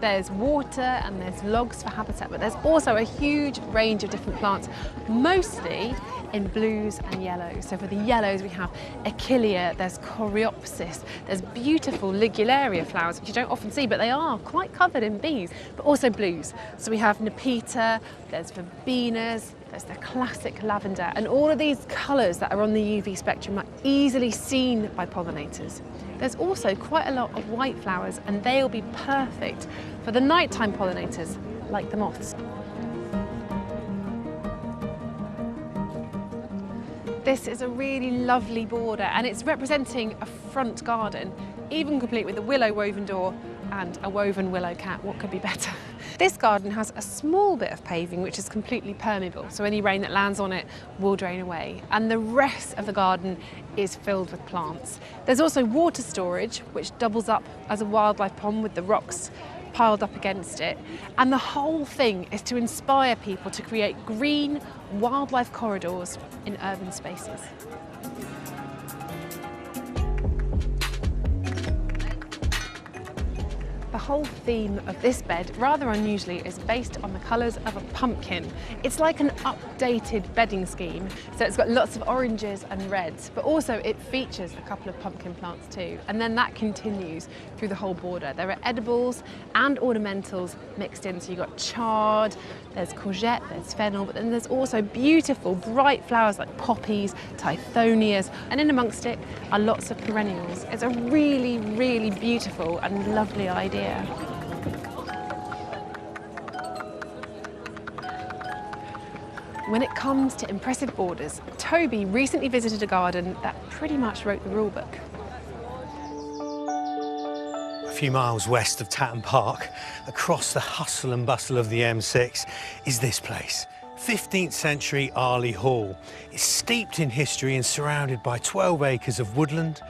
There's water and there's logs for habitat, but there's also a huge range of different plants, mostly in blues and yellows. So for the yellows we have Achillea, there's Coreopsis, there's beautiful Ligularia flowers, which you don't often see, but they are quite covered in bees, but also blues. So we have Nepeta, there's Verbenas, there's the classic lavender, and all of these colours that are on the UV spectrum are easily seen by pollinators. There's also quite a lot of white flowers, and they'll be perfect for the nighttime pollinators, like the moths. This is a really lovely border, and it's representing a front garden, even complete with a willow woven door and a woven willow cat. What could be better? This garden has a small bit of paving which is completely permeable, so any rain that lands on it will drain away, and the rest of the garden is filled with plants. There's also water storage, which doubles up as a wildlife pond with the rocks piled up against it, and the whole thing is to inspire people to create green wildlife corridors in urban spaces. The whole theme of this bed, rather unusually, is based on the colours of a pumpkin. It's like an updated bedding scheme, so it's got lots of oranges and reds, but also it features a couple of pumpkin plants too, and then that continues through the whole border. There are edibles and ornamentals mixed in, so you've got chard, there's courgette, there's fennel, but then there's also beautiful bright flowers like poppies, tithonias, and in amongst it are lots of perennials. It's a really, really beautiful and lovely idea. When it comes to impressive borders, Toby recently visited a garden that pretty much wrote the rule book. A few miles west of Tatton Park, across the hustle and bustle of the M6, is this place, 15th century Arley Hall. It's steeped in history and surrounded by 12 acres of woodland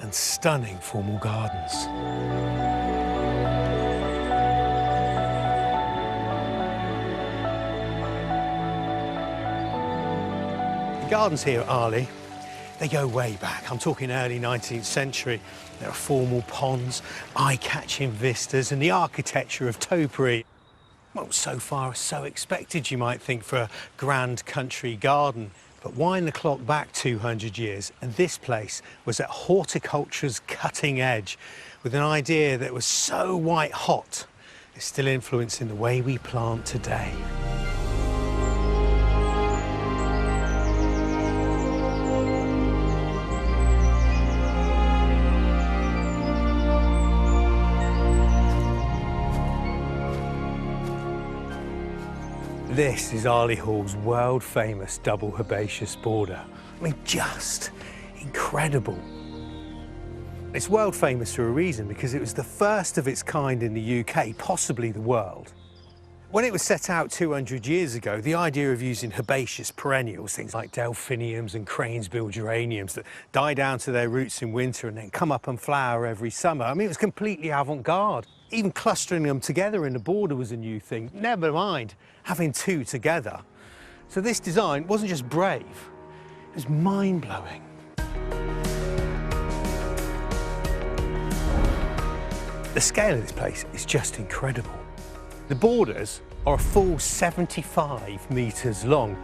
and stunning formal gardens. The gardens here at Arley, they go way back. I'm talking early 19th century. There are formal ponds, eye-catching vistas, and the architecture of topiary. Well, so far, so expected, you might think, for a grand country garden. But wind the clock back 200 years, and this place was at horticulture's cutting edge, with an idea that was so white hot, it's still influencing the way we plant today. This is Arley Hall's world-famous double herbaceous border. I mean, just incredible. It's world-famous for a reason, because it was the first of its kind in the UK, possibly the world. When it was set out 200 years ago, the idea of using herbaceous perennials, things like delphiniums and cranesbill geraniums that die down to their roots in winter and then come up and flower every summer, I mean, it was completely avant-garde. Even clustering them together in the border was a new thing, never mind having two together. So this design wasn't just brave, it was mind-blowing. The scale of this place is just incredible. The borders are a full 75 metres long.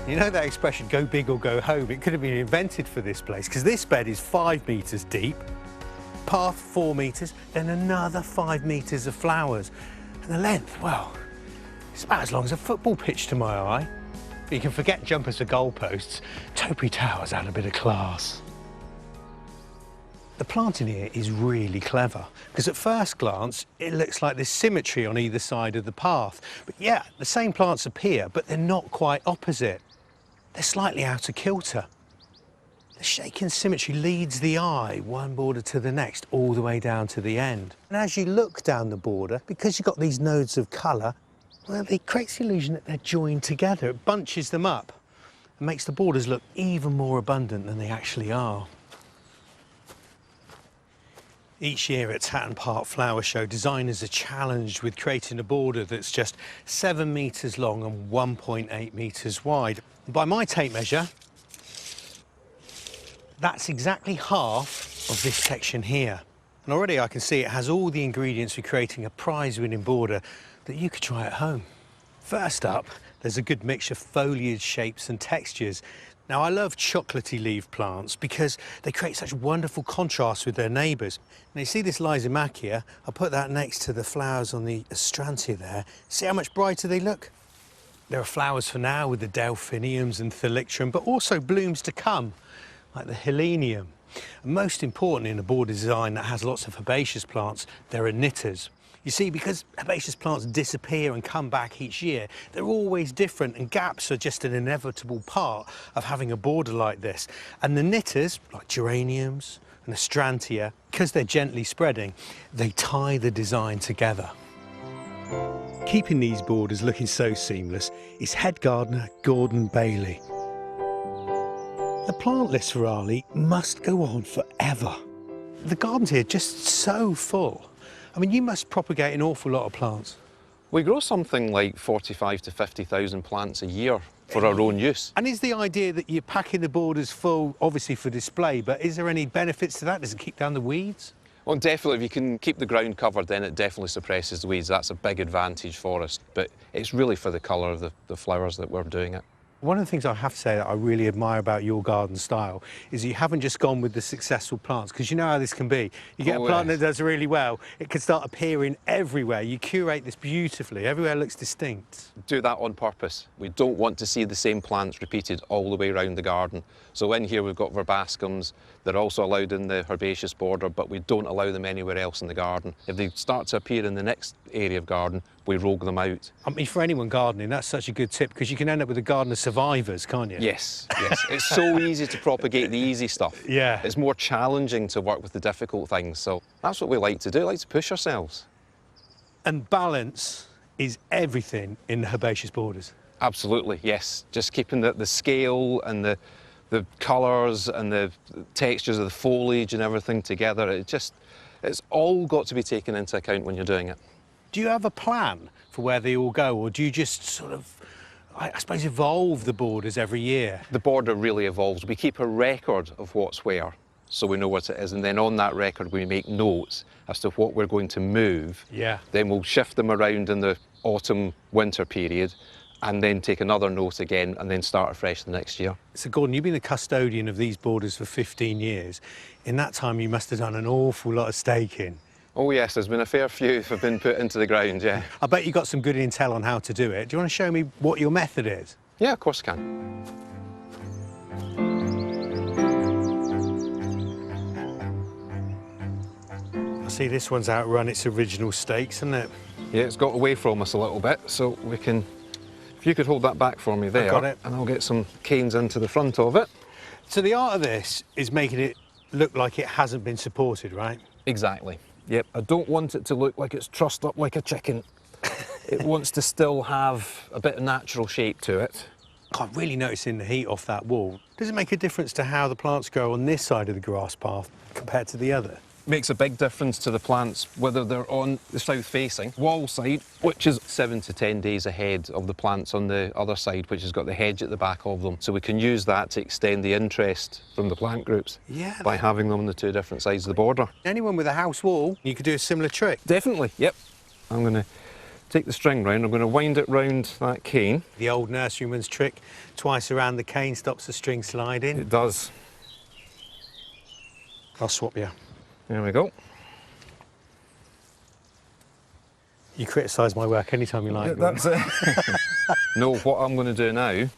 You know that expression, go big or go home? It could have been invented for this place, because this bed is 5 metres deep, path 4 metres, then another 5 metres of flowers. And the length, well, it's about as long as a football pitch to my eye. But you can forget jumpers for goalposts. Topiary Tower's had a bit of class. The planting here is really clever, because at first glance, it looks like there's symmetry on either side of the path. But yeah, the same plants appear, but they're not quite opposite. They're slightly out of kilter. The shaken symmetry leads the eye, one border to the next, all the way down to the end. And as you look down the border, because you've got these nodes of colour, well, it creates the illusion that they're joined together. It bunches them up. and makes the borders look even more abundant than they actually are. Each year at Tatton Park Flower Show, designers are challenged with creating a border that's just 7 metres long and 1.8 metres wide. By my tape measure, that's exactly half of this section here. And already I can see it has all the ingredients for creating a prize-winning border that you could try at home. First up, there's a good mixture of foliage, shapes and textures. Now, I love chocolatey leaf plants because they create such wonderful contrast with their neighbours. Now, you see this Lysimachia? I'll put that next to the flowers on the Astrantia there. See how much brighter they look? There are flowers for now with the delphiniums and thalictrum, but also blooms to come, like the helenium. And most important in a border design that has lots of herbaceous plants, there are knitters. You see, because herbaceous plants disappear and come back each year, they're always different, and gaps are just an inevitable part of having a border like this. And the knitters, like geraniums and Astrantia, because they're gently spreading, they tie the design together. Keeping these borders looking so seamless is head gardener Gordon Bailey. The plant list for Arley must go on forever. The gardens here are just so full. I mean, you must propagate an awful lot of plants. We grow something like 45 to 50,000 plants a year for our own use. And is the idea that you're packing the borders full, obviously for display, but is there any benefits to that? Does it keep down the weeds? Well, definitely, if you can keep the ground covered, then it definitely suppresses the weeds. That's a big advantage for us. But it's really for the colour of the flowers that we're doing it. One of the things I have to say that I really admire about your garden style is you haven't just gone with the successful plants, because you know how this can be. You get a plant that does really well, it can start appearing everywhere. You curate this beautifully, everywhere looks distinct. Do that on purpose. We don't want to see the same plants repeated all the way around the garden. So in here we've got verbascums. They're also allowed in the herbaceous border, but we don't allow them anywhere else in the garden. If they start to appear in the next area of garden, we rogue them out. I mean, for anyone gardening, that's such a good tip, because you can end up with a garden of survivors, can't you? Yes, yes. It's so easy to propagate the easy stuff. Yeah. It's more challenging to work with the difficult things, so that's what we like to do. We like to push ourselves. And balance is everything in the herbaceous borders. Absolutely, yes. Just keeping the scale and the colours and the textures of the foliage and everything together. It's all got to be taken into account when you're doing it. Do you have a plan for where they all go, or do you just sort of, I suppose, evolve the borders every year? The border really evolves. We keep a record of what's where, so we know what it is, and then on that record we make notes as to what we're going to move. Yeah. Then we'll shift them around in the autumn-winter period, and then take another note again, and then start afresh the next year. So Gordon, you've been the custodian of these borders for 15 years. In that time you must have done an awful lot of staking. Oh yes, there's been a fair few have been put into the ground, yeah. I bet you got some good intel on how to do it. Do you want to show me what your method is? Yeah, of course I can. I see this one's outrun its original stakes, isn't it? Yeah, it's got away from us a little bit, so we can... If you could hold that back for me there, I've got it. And I'll get some canes into the front of it. So the art of this is making it look like it hasn't been supported, right? Exactly. Yep, I don't want it to look like it's trussed up like a chicken. It wants to still have a bit of natural shape to it. I'm really noticing the heat off that wall. Does it make a difference to how the plants grow on this side of the grass path compared to the other? Makes a big difference to the plants whether they're on the south-facing wall side, which is 7 to 10 days ahead of the plants on the other side, which has got the hedge at the back of them. So we can use that to extend the interest from the plant groups by having them on the two different sides of the border. Anyone with a house wall, you could do a similar trick. Definitely, yep. I'm going to take the string round, I'm going to wind it round that cane. The old nurseryman's trick, twice around the cane stops the string sliding. It does. I'll swap you. There we go. You criticise my work anytime you like. Yeah, that's it. No, what I'm going to do now is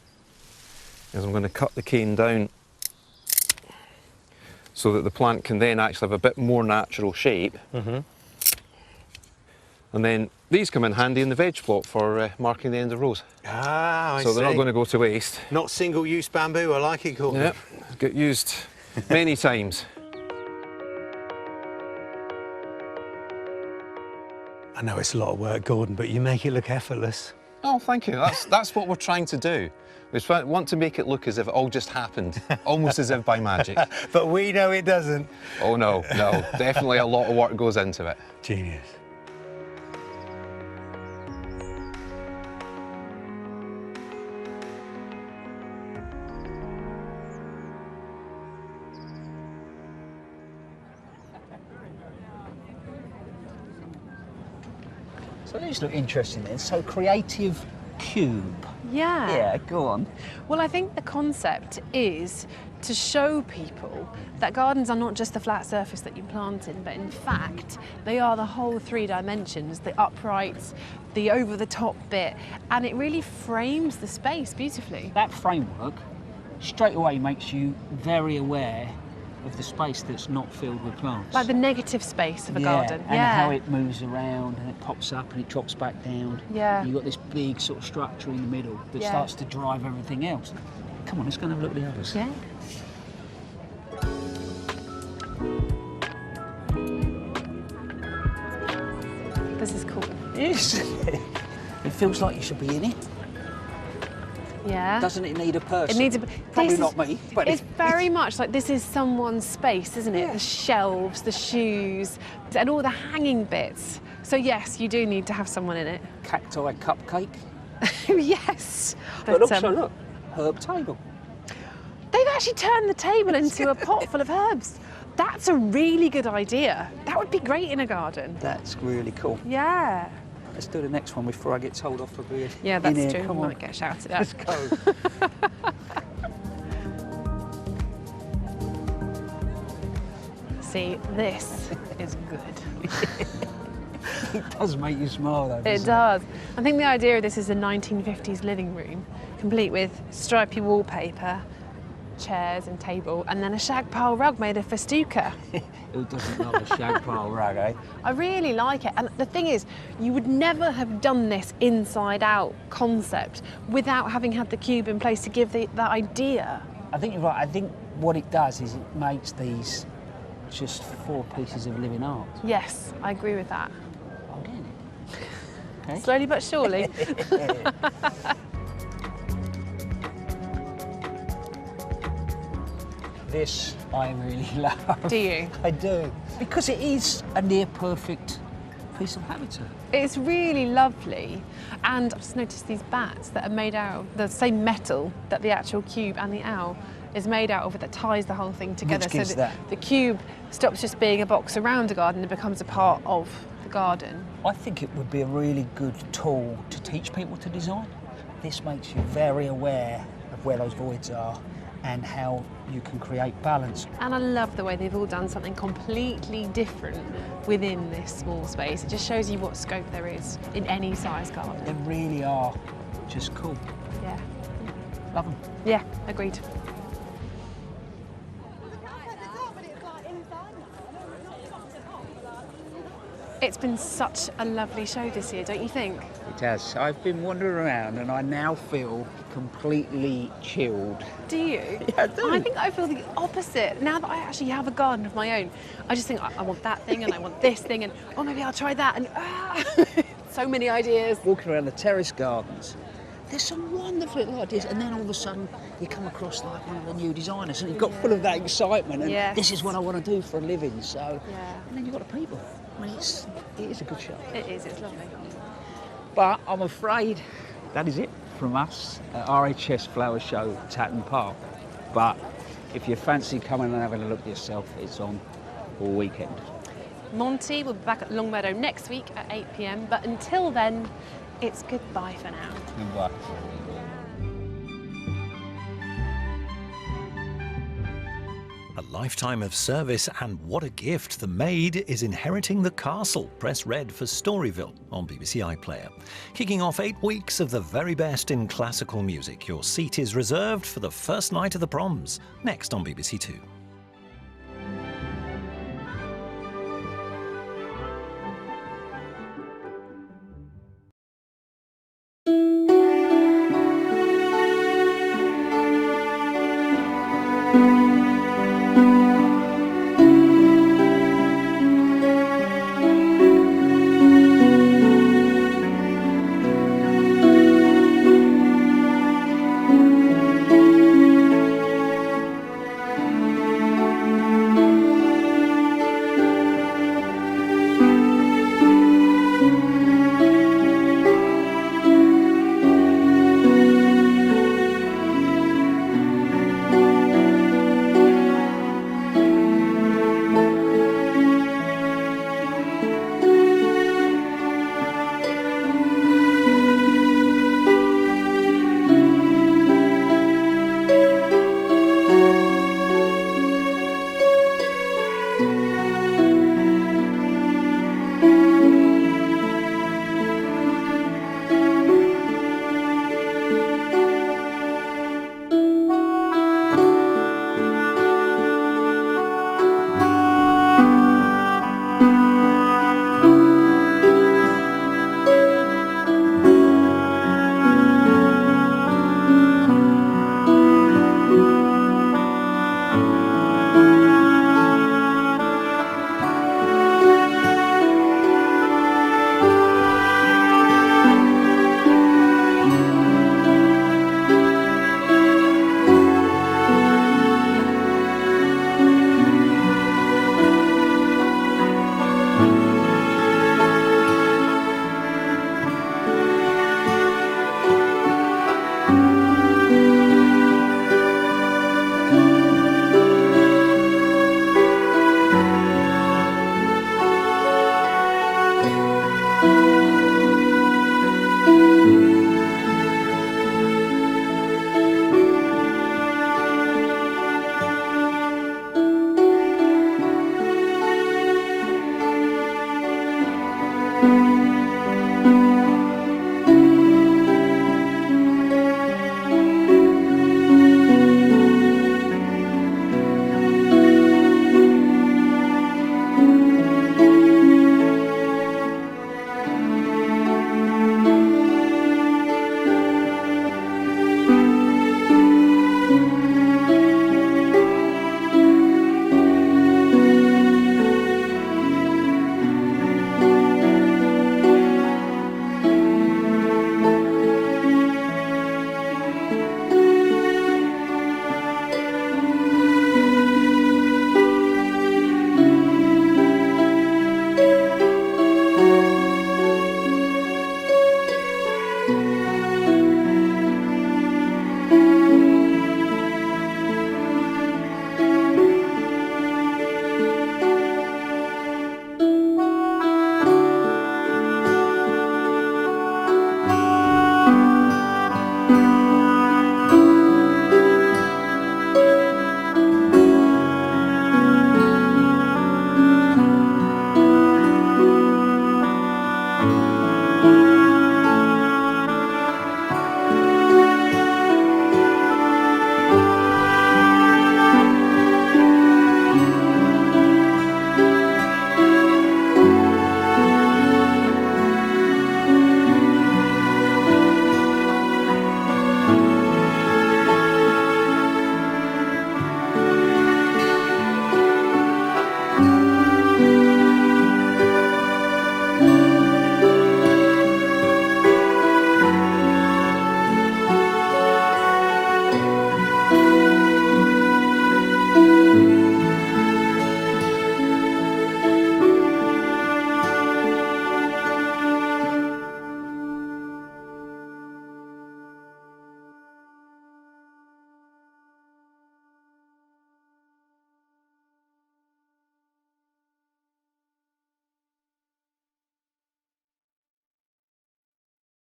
I'm going to cut the cane down so that the plant can then actually have a bit more natural shape. Mm-hmm. And then these come in handy in the veg plot for marking the end of rows. Ah, I see. So they're not going to go to waste. Not single-use bamboo, I like it, Gordon. Yep, get used many times. I know it's a lot of work, Gordon, but you make it look effortless. Oh, thank you. That's what we're trying to do. We want to make it look as if it all just happened, almost as if by magic. But we know it doesn't. Oh, no. Definitely a lot of work goes into it. Genius. So these look interesting then. So creative cube. Yeah. Yeah, go on. Well, I think the concept is to show people that gardens are not just the flat surface that you plant in, but in fact, they are the whole 3 dimensions, the uprights, the over-the-top bit, and it really frames the space beautifully. That framework straight away makes you very aware of the space that's not filled with plants. Like the negative space of a garden. And how it moves around and it pops up and it drops back down. Yeah. You've got this big sort of structure in the middle that Yeah. starts to drive everything else. Come on, let's go and have a look at the others. Yeah. This is cool. Yes. It feels like you should be in it. Yeah. Doesn't it need a person? It needs a... Probably not me, but it's very much like this is someone's space, isn't it? Yeah. The shelves, the shoes, and all the hanging bits. So yes, you do need to have someone in it. Cacti cupcake. Yes. But also, look, herb table. They've actually turned the table into a pot full of herbs. That's a really good idea. That would be great in a garden. That's really cool. Yeah. Let's do the next one before I get told off for being Yeah, that's in here. true. Come We on. might get shouted at. Let's go. See, this is good. It does make you smile though. It does. I think the idea of this is a 1950s living room, complete with stripy wallpaper, chairs and table, and then a shag pile rug made of festuca. Who doesn't love a shag pile rug, eh? I really like it. And the thing is, you would never have done this inside out concept without having had the cube in place to give that idea. I think you're right. I think what it does is it makes these just 4 pieces of living art. Yes, I agree with that. I'm getting it. Okay. Slowly but surely. This I really love. Do you? I do. Because it is a near perfect piece of habitat. It's really lovely. And I've just noticed these bats that are made out of the same metal that the actual cube and the owl is made out of, that ties the whole thing together. Which gives so that. The cube stops just being a box around a garden and becomes a part of the garden. I think it would be a really good tool to teach people to design. This makes you very aware of where those voids are and how you can create balance. And I love the way they've all done something completely different within this small space. It just shows you what scope there is in any size garden. They really are just cool. Yeah. Love them. Yeah, agreed. It's been such a lovely show this year, don't you think? It has. I've been wandering around and I now feel completely chilled. Do you? Yeah, I do. I think I feel the opposite. Now that I actually have a garden of my own, I just think I want that thing and I want this thing and oh, maybe I'll try that and so many ideas. Walking around the Terrace Gardens, there's some wonderful little ideas, and then all of a sudden you come across like one of the new designers and you've got full of that excitement and Yes. this is what I want to do for a living. So, Yeah. and then you've got the people. I mean, it is a good show. It is, it's lovely. But I'm afraid that is it from us at RHS Flower Show, Tatton Park. But if you fancy coming and having a look yourself, it's on all weekend. Monty will be back at Longmeadow next week at 8 p.m, but until then, it's goodbye for now. Goodbye. A lifetime of service, and what a gift. The maid is inheriting the castle. Press red for Storyville on BBC iPlayer. Kicking off 8 weeks of the very best in classical music. Your seat is reserved for the first night of the proms. Next on BBC Two. Thank you.